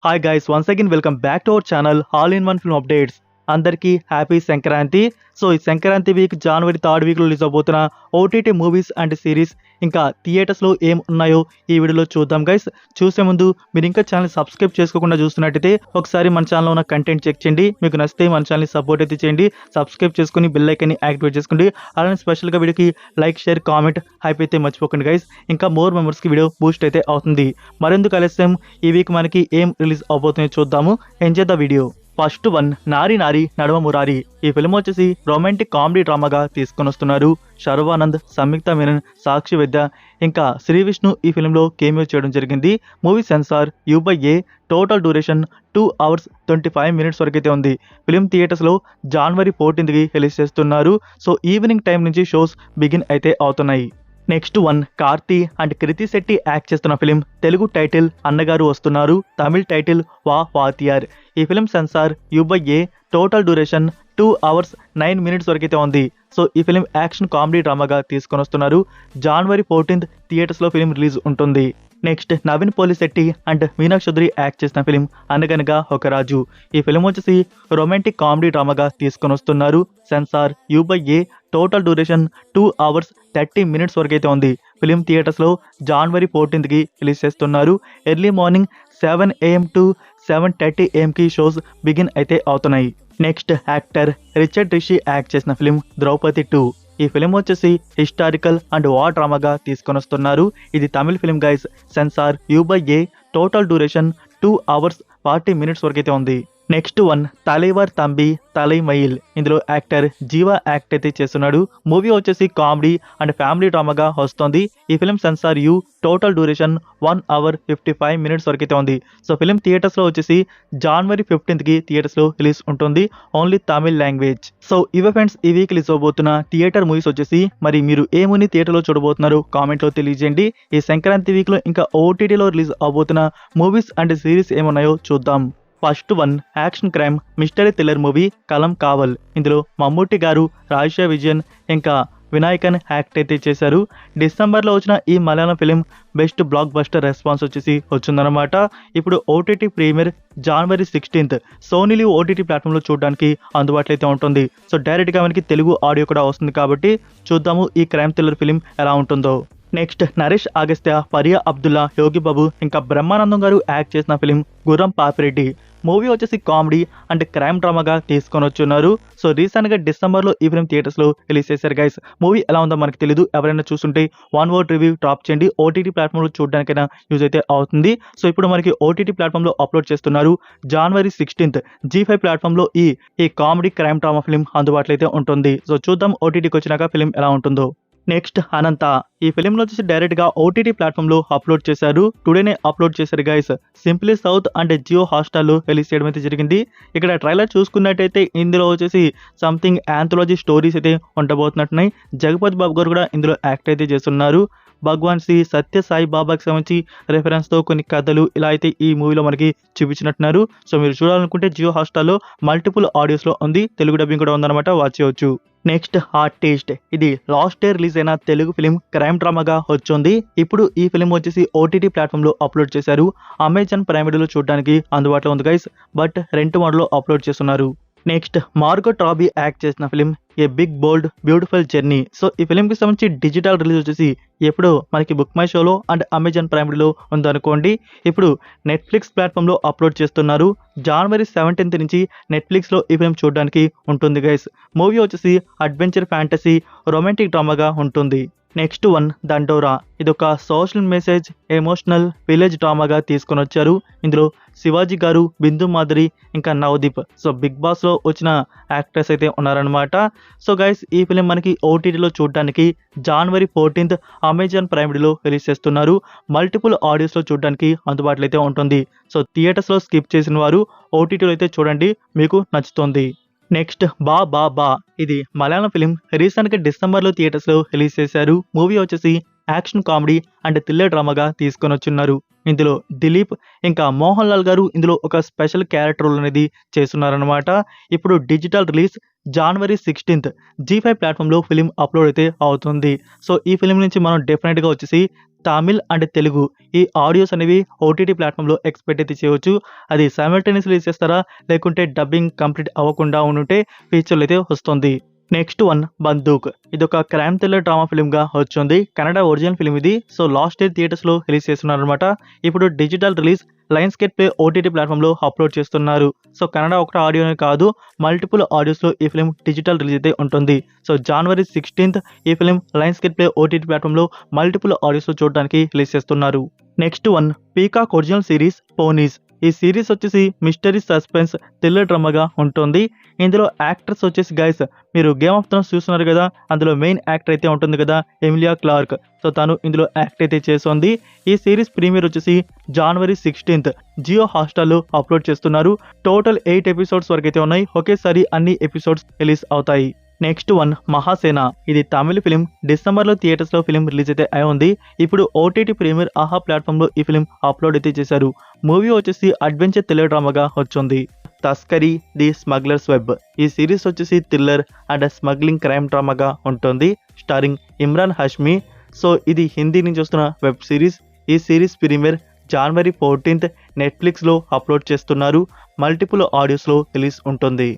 Hi guys, once again welcome back to our channel all in one film updates. అందరికీ happy Sankranti. So ఈ Sankranti week జనవరి 3rd వీక్లో release అవబోతున్న OTT movies and series ఇంకా థియేటర్స్లో ఏం ఉన్నాయో ఈ వీడియోలో చూద్దాం గైస్. చూసే ముందు మీరు ఇంకా ఛానల్ సబ్స్క్రైబ్ చేసుకోకుండా చూస్తున్నట్టయితే ఒకసారి మన ఛానల్లో ఉన్న కంటెంట్ చెక్ చేయండి. మీకు నచ్చితే మన ఛానల్ని సపోర్ట్ అయితే చేయండి. సబ్స్క్రైబ్ చేసుకుని బెల్ ఐకాన్ని యాక్టివేట్ చేసుకోండి. అలానే స్పెషల్గా వీడియోకి లైక్, షేర్, కామెంట్, హైప్ అయితే మర్చిపోకండి గైస్. ఇంకా మోర్ మెంబర్స్కి వీడియో బూస్ట్ అయితే అవుతుంది. మరెందుకు ఆలస్యం, ఈ వీక్ మనకి ఏం రిలీజ్ అవబోతుందో చూద్దాము. Enjoy the video. First one, నారి నారి నడమ మురారి. ఈ ఫిల్మ్ వచ్చేసి రొమాంటిక్ కామెడీ డ్రామాగా తీసుకొని వస్తున్నారు. శర్వానంద్, సంయుక్త మీనన్, సాక్షి విద్య ఇంకా శ్రీ విష్ణు ఈ ఫిల్మ్లో కేమియో చేయడం జరిగింది. Movie censor U/A. Total duration 2 hours 25 minutes వరకు అయితే ఉంది. ఫిలిం థియేటర్స్లో జనవరి 14th రిలీజ్ చేస్తున్నారు. సో ఈవినింగ్ టైం నుంచి షోస్ బిగిన్ అయితే అవుతున్నాయి. Next one, Karthi and Krithi Shetty act చేస్తున్న film. Telugu title Annagaru Vastunnaru, Tamil title Vaa Vaathiyaar. ఈ film censor U/A. Total duration 2 hours 9 minutes వరకు అయితే ఉంది. సో ఈ ఫిలిం యాక్షన్ కామెడీ డ్రామాగా తీసుకొని వస్తున్నారు. జనవరి 14th థియేటర్స్లో ఫిలిం రిలీజ్ ఉంటుంది. Next, Naveen Polishetty and Meenakshi Chaudhary act చేసిన ఫిలిం అనగనగా ఒక రాజు. ఈ ఫిలిం వచ్చేసి రొమాంటిక్ కామెడీ డ్రామాగా తీసుకొని వస్తున్నారు. Censor U/A. Total duration 2 hours 30 minutes వరకు అయితే ఉంది. ఫిలిం థియేటర్స్లో జనవరి 14th రిలీజ్ చేస్తున్నారు. Early morning 7 AM to 7:30 AM shows begin అయితే అవుతున్నాయి. Next, actor Richard Rishi act చేసిన ఫిలిం ద్రౌపది 2. ఈ ఫిలిం వచ్చేసి హిస్టారికల్ అండ్ వార్ డ్రామాగా తీసుకొని వస్తున్నారు. ఇది Tamil film guys. Censor U/A. Total duration 2 hours 40 minutes వరకు అయితే ఉంది. Next one, Thalaivar Thambi Thalaimaiyil. ఇందులో యాక్టర్ జీవా యాక్ట్ అయితే చేస్తున్నాడు. మూవీ వచ్చేసి కామెడీ అండ్ ఫ్యామిలీ డ్రామాగా వస్తుంది. ఈ film censor U. Total duration 1 hour 55 minutes వరకు అయితే ఉంది. సో ఫిలిం థియేటర్స్లో వచ్చేసి జనవరి 15th థియేటర్స్లో రిలీజ్ ఉంటుంది. Only Tamil language. సో ఇవే ఫ్రెండ్స్ ఈ వీక్ రిలీజ్ అవబోతున్న థియేటర్ మూవీస్ వచ్చేసి. మరి మీరు ఏ మూవీ థియేటర్లో చూడబోతున్నారు కామెంట్లో తెలియజేయండి. ఈ సంక్రాంతి వీక్లో ఇంకా OTTలో రిలీజ్ అవబోతున్న మూవీస్ అండ్ సిరీస్ ఏమున్నాయో చూద్దాం. First one, action crime mystery thriller movie కలం కావల్. ఇందులో మమ్మూటి గారు, రాజేష్ విజయన్ ఇంకా వినాయకన్ యాక్ట్ అయితే చేశారు. డిసెంబర్లో వచ్చిన ఈ Malayalam film best block buster response వచ్చేసి వచ్చిందనమాట. ఇప్పుడు OTT ప్రీమియర్ జనవరి 16th సోనీ లివ్ OTT ప్లాట్ఫామ్లో చూడడానికి అందుబాటులో అయితే ఉంటుంది. సో డైరెక్ట్గా మనకి తెలుగు ఆడియో కూడా వస్తుంది కాబట్టి చూద్దాము ఈ క్రైమ్ థ్రిల్లర్ ఫిలిం ఎలా ఉంటుందో. నెక్స్ట్, నరేష్ అగస్త్య, ఫరియా అబ్దుల్లా, యోగి బాబు ఇంకా బ్రహ్మానందం గారు యాక్ట్ చేసిన ఫిలిం గుర్రం పాపిరెడ్డి. మూవీ వచ్చేసి కామెడీ అండ్ క్రైమ్ డ్రామాగా తీసుకొని వచ్చున్నారు. సో రీసెంట్గా డిసెంబర్లో ఈ ఫిలిం థియేటర్స్లో రిలీజ్ చేశారు గైస్. మూవీ ఎలా ఉందో మనకు తెలియదు. ఎవరైనా చూస్తుంటే 1 word రివ్యూ డ్రాప్ చేయండి. OTT ప్లాట్ఫామ్లో చూడడానికైనా యూజ్ అయితే అవుతుంది. సో ఇప్పుడు మనకి OTT ప్లాట్ఫామ్లో అప్లోడ్ చేస్తున్నారు. జనవరి 16th G5 ప్లాట్ఫామ్లో ఈ కామెడీ క్రైమ్ డ్రామా ఫిలిం అందుబాటులో అయితే ఉంటుంది. సో చూద్దాం OTTకి వచ్చినాక ఫిలిం ఎలా ఉంటుందో. నెక్స్ట్, అనంత. ఈ ఫిలింలో వచ్చేసి డైరెక్ట్గా OTT ప్లాట్ఫామ్లో అప్లోడ్ చేశారు. టుడేనే అప్లోడ్ చేశారు guys. Simply south and Jio హాట్స్టార్లో రిలీజ్ చేయడం అయితే జరిగింది. ఇక్కడ ట్రైలర్ చూసుకున్నట్టయితే ఇందులో వచ్చేసి సంథింగ్ యాంథాలజీ స్టోరీస్ అయితే ఉండబోతున్నట్టున్నాయి. జగపతి బాబు గారు కూడా ఇందులో యాక్ట్ అయితే చేస్తున్నారు. భగవాన్ శ్రీ సత్య సాయి బాబాకి సంబంధించి రెఫరెన్స్తో కొన్ని కథలు ఇలా అయితే ఈ మూవీలో మనకి చూపించినట్టున్నారు. సో మీరు చూడాలనుకుంటే జియో హాట్స్టార్లో మల్టిపుల్ ఆడియోస్లో ఉంది. తెలుగు డబ్బింగ్ కూడా ఉందన్నమాట, వాచ్ చేయవచ్చు. Next, artist. ఇది లాస్ట్ ఇయర్ రిలీజ్ అయిన తెలుగు ఫిలిం క్రైమ్ డ్రామాగా వచ్చింది. ఇప్పుడు ఈ ఫిలిం వచ్చేసి OTT ప్లాట్ఫామ్లో అప్లోడ్ చేశారు. అమెజాన్ ప్రైమ్ వీడియోలో చూడడానికి అందుబాటులో ఉంది గైస్. బట్ రెంట్ మోడ్లో అప్లోడ్ చేస్తున్నారు. నెక్స్ట్, మార్గోట్ రాబీ యాక్ట్ చేసిన film a big bold beautiful journey. So ఈ ఫిలింకి సంబంధించి డిజిటల్ రిలీజ్ వచ్చేసి ఎప్పుడు మనకి బుక్ మై షోలో అండ్ అమెజాన్ ప్రైమ్ వీడియోలో ఉందనుకోండి. ఇప్పుడు నెట్ఫ్లిక్స్ ప్లాట్ఫామ్లో అప్లోడ్ చేస్తున్నారు. జనవరి 17th నుంచి నెట్ఫ్లిక్స్లో ఈ ఫిలిం చూడడానికి ఉంటుంది గైస్. మూవీ వచ్చేసి అడ్వెంచర్ ఫ్యాంటసీ రొమాంటిక్ డ్రామాగా ఉంటుంది. నెక్స్ట్ వన్, దండోరా. ఇది ఒక సోషల్ మెసేజ్ ఎమోషనల్ విలేజ్ డ్రామాగా తీసుకొని వచ్చారు. ఇందులో శివాజీ గారు, బిందు మాధురి ఇంకా నవదీప్. సో బిగ్ బాస్లో వచ్చిన యాక్టర్స్ అయితే ఉన్నారనమాట. సో గైస్ ఈ ఫిలిం మనకి OTTలో చూడడానికి జనవరి 14th అమెజాన్ ప్రైమ్ వీడియోలో రిలీజ్ చేస్తున్నారు. మల్టిపుల్ ఆడియోస్లో చూడడానికి అందుబాటులో అయితే ఉంటుంది. సో థియేటర్స్లో స్కిప్ చేసిన వారు OTTలో అయితే చూడండి, మీకు నచ్చుతుంది. నెక్స్ట్, బా బా బా. ఇది మలయాళం ఫిలిం. రీసెంట్గా డిసెంబర్లో థియేటర్స్లో రిలీజ్ చేశారు. మూవీ వచ్చేసి యాక్షన్ కామెడీ అండ్ థ్రిల్లర్ డ్రామాగా తీసుకొని వచ్చున్నారు. ఇందులో దిలీప్ ఇంకా మోహన్ లాల్ గారు ఇందులో ఒక స్పెషల్ క్యారెక్టర్ రోల్ అనేది చేస్తున్నారనమాట. ఇప్పుడు డిజిటల్ రిలీజ్ జనవరి 16th G5 ప్లాట్ఫామ్లో ఫిలిం అప్లోడ్ అయితే అవుతుంది. సో ఈ ఫిలిం నుంచి మనం డెఫినెట్గా వచ్చేసి తమిళ్ అండ్ తెలుగు ఈ ఆడియోస్ అనేవి ఓటీటీ ప్లాట్ఫామ్లో ఎక్స్పెక్ట్ అయితే చేయవచ్చు. అది సైమల్టేనియస్ రిలీజ్ చేస్తారా, లేకుంటే డబ్బింగ్ కంప్లీట్ అవ్వకుండా ఉంటే ఫీచర్లు అయితే వస్తుంది. Next one Bandook. ఇది ఒక క్రైమ్ థ్రిల్లర్ డ్రామా ఫిల్మ్ గా వచ్చింది. కన్నడ ఒరిజినల్ ఫిల్మ్ ఇది. సో లాస్ట్ ఇయర్ థియేటర్స్ లో రిలీజ్ చేస్తున్నారు అనమాట. ఇప్పుడు digital release Lionsgate play OTT platform లో అప్లోడ్ చేస్తున్నారు. సో కన్నడ ఒకటి ఆడియోనే కాదు, మల్టిపుల్ ఆడియోస్ లో ఈ ఫిల్మ్ డిజిటల్ రిలీజ్ అయితే ఉంటుంది. సో January 16th ఈ film Lions gate play OTT platform లో మల్టిపుల్ ఆడియోస్ లో చూడడానికి రిలీజ్ చేస్తున్నారు. Next one peacock original series ponies. ఈ సిరీస్ వచ్చేసి మిస్టరీ సస్పెన్స్ థ్రిల్లర్ డ్రామాగా ఉంటుంది. ఇందులో యాక్టర్స్ వచ్చేసి గైస్ మీరు గేమ్ ఆఫ్ థ్రోన్స్ చూస్తున్నారు కదా, అందులో మెయిన్ యాక్టర్ అయితే ఉంటుంది కదా ఎమిలియా క్లార్క్. సో తను ఇందులో యాక్ట్ అయితే చేస్తుంది. ఈ సిరీస్ ప్రీమియర్ వచ్చేసి January 16th జియో హాట్‌స్టార్లో అప్లోడ్ చేస్తున్నారు. టోటల్ 8 ఎపిసోడ్స్ వరకు అయితే ఉన్నాయి. ఒకేసారి అన్ని ఎపిసోడ్స్ రిలీజ్ అవుతాయి. Next one Mahasena. ఇది తమిళ ఫిలిం. డిసెంబర్లో థియేటర్స్లో ఫిలిం రిలీజ్ అయితే అయి ఉంది. ఇప్పుడు ఓటీటీ ప్రీమియర్ ఆహా ప్లాట్ఫామ్లో ఈ ఫిలిం అప్లోడ్ అయితే చేశారు. మూవీ వచ్చేసి అడ్వెంచర్ థ్రిల్లర్ డ్రామాగా వచ్చింది. Taskaree the smugglers web. ఈ సిరీస్ వచ్చేసి థ్రిల్లర్ అండ్ స్మగ్లింగ్ క్రైమ్ డ్రామాగా ఉంటుంది. స్టారింగ్ ఇమ్రాన్ హష్మీ. సో ఇది హిందీ నుంచి వస్తున్న వెబ్ సిరీస్. ఈ సిరీస్ ప్రీమియర్ January 14th నెట్ఫ్లిక్స్లో అప్లోడ్ చేస్తున్నారు. మల్టిపుల్ ఆడియోస్లో రిలీజ్ ఉంటుంది.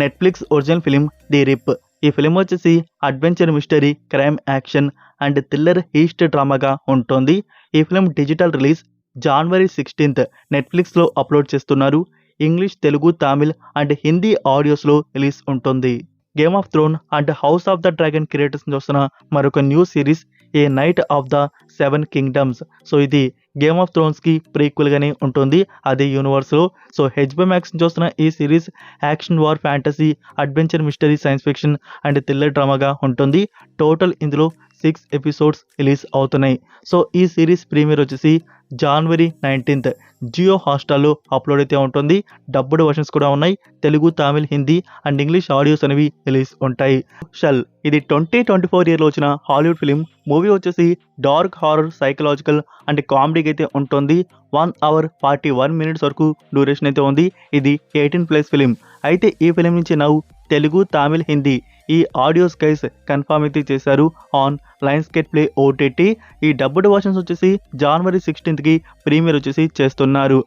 Netflix original film the rip. ఈ ఫిలిం వచ్చేసి adventure mystery crime action and thriller ఈస్ట్ డ్రామాగా ఉంటుంది. ఈ film digital release January 16th నెట్ఫ్లిక్స్లో అప్లోడ్ చేస్తున్నారు. ఇంగ్లీష్, తెలుగు, తమిళ్ అండ్ హిందీ ఆడియోస్లో రిలీజ్ ఉంటుంది. Game of throne and house of the dragon creators వస్తున్న మరొక new series a night of the 7 kingdoms. So ఇది గేమ్ ఆఫ్ థ్రోన్స్ కి ప్రీక్వెల్ గానే ఉంటుంది అదే యూనివర్స్ లో. సో HBO Max చూస్తున్న ఈ series action, war, fantasy, adventure, mystery, science fiction and thriller డ్రామాగా ఉంటుంది. టోటల్ ఇందులో 6 ఎపిసోడ్స్ రిలీజ్ అవుతున్నాయి. సో ఈ సిరీస్ ప్రీమియర్ వచ్చేసి January 19th జియో హాట్‌స్టార్లో అప్లోడ్ అయితే ఉంటుంది. డబ్బుడ్ వర్షన్స్ కూడా ఉన్నాయి. Telugu, Tamil, Hindi and English audios అనేవి రిలీజ్ ఉంటాయి. షెల్. ఇది 2024 ఇయర్లో వచ్చిన హాలీవుడ్ ఫిలిం. మూవీ వచ్చేసి డార్క్ హారర్, సైకలాజికల్ అండ్ కామెడీకి అయితే ఉంటుంది. 1 hour 41 minutes వరకు డ్యూరేషన్ అయితే ఉంది. ఇది 18+ ఫిలిం. అయితే ఈ ఫిలిం నుంచి తెలుగు, తమిళ్, హిందీ ఈ ఆడియోస్ గైస్ కన్ఫర్మ్ అయితే చేశారు on Lions gate play OTT. ఈ డబ్బుడ్ వర్షన్స్ వచ్చేసి January 16th ప్రీమియర్ వచ్చేసి చేస్తున్నారు.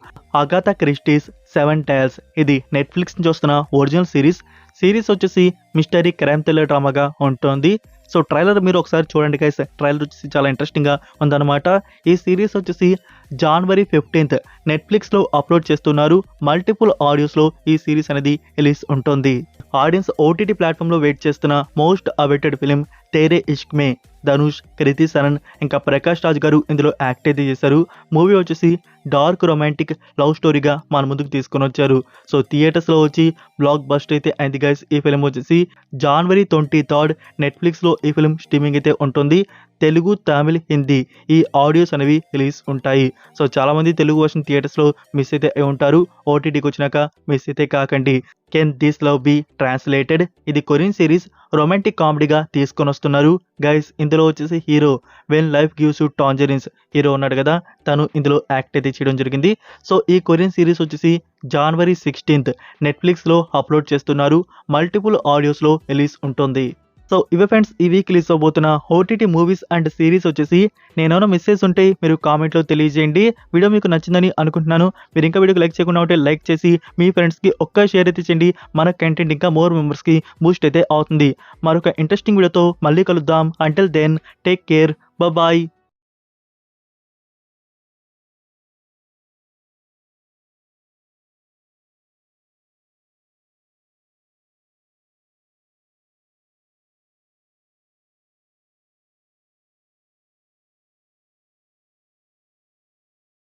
Agatha Christie's 7 Tales. ఇది నెట్ఫ్లిక్స్ నుంచి వస్తున్న ఒరిజినల్ సిరీస్ వచ్చేసి మిస్టరీ క్రైమ్ థ్రిల్లర్ డ్రామాగా ఉంటుంది. సో ట్రైలర్ మీరు ఒకసారి చూడండి గైస్. ట్రైలర్ వచ్చేసి చాలా ఇంట్రెస్టింగ్గా ఉందన్నమాట. ఈ సిరీస్ వచ్చేసి January 15th నెట్ఫ్లిక్స్లో అప్లోడ్ చేస్తున్నారు. మల్టిపుల్ ఆడియోస్లో ఈ సిరీస్ అనేది రిలీజ్ ఉంటుంది. ఆడియన్స్ ఓటీటీ ప్లాట్ఫామ్లో వెయిట్ చేస్తున్న మోస్ట్ అవైటెడ్ ఫిలిం తేరే ఇష్క్ మే. ధనుష్, కృతి సనన్ ఇంకా ప్రకాష్ రాజ్ గారు ఇందులో యాక్ట్ అయితే చేశారు. మూవీ వచ్చేసి డార్క్ రొమాంటిక్ లవ్ స్టోరీగా మన ముందుకు తీసుకొని వచ్చారు. సో థియేటర్స్లో వచ్చి బ్లాక్ బస్టర్ అయితే అయింది గైస్. ఈ ఫిలిం వచ్చేసి January 23rd నెట్ఫ్లిక్స్లో ఈ ఫిలిం స్ట్రీమింగ్ అయితే ఉంటుంది. తెలుగు, తమిళ్, హిందీ ఈ ఆడియోస్ అనేవి రిలీజ్ ఉంటాయి. సో చాలామంది తెలుగు వర్షన్ థియేటర్స్లో మిస్ అయితే అయి ఉంటారు. ఓటీటీకి వచ్చినాక మిస్ అయితే కాకండి. Can this love be translated. ఇది కొరియన్ సిరీస్ రొమాంటిక్ కామెడీగా తీసుకొని వస్తున్నారు గైస్. ఇందులో వచ్చేసి hero when life gives you tangerines hero ఉన్నాడు కదా, తను ఇందులో యాక్ట్ అయితే చేయడం జరిగింది. సో ఈ కొరియన్ సిరీస్ వచ్చేసి January 16th నెట్ఫ్లిక్స్లో అప్లోడ్ చేస్తున్నారు. మల్టిపుల్ ఆడియోస్లో రిలీజ్ ఉంటుంది. సో ఇవే ఫ్రెండ్స్ ఈ వీక్ రిలీజ్ అవబోతున్న ఓటీటీ మూవీస్ అండ్ సిరీస్ వచ్చేసి. నేనేమైనా మిస్సెస్ ఉంటే మీరు కామెంట్లో తెలియజేయండి. వీడియో మీకు నచ్చిందని అనుకుంటున్నాను. మీరు ఇంకా వీడియోకి లైక్ చేయకుండా ఉంటే లైక్ చేసి మీ ఫ్రెండ్స్కి ఒక్క షేర్ అయితే చేయండి. మన కంటెంట్ ఇంకా మోర్ మెంబర్స్కి బూస్ట్ అయితే అవుతుంది. మరొక ఇంట్రెస్టింగ్ వీడియోతో మళ్ళీ కలుద్దాం. Until then take care, bye.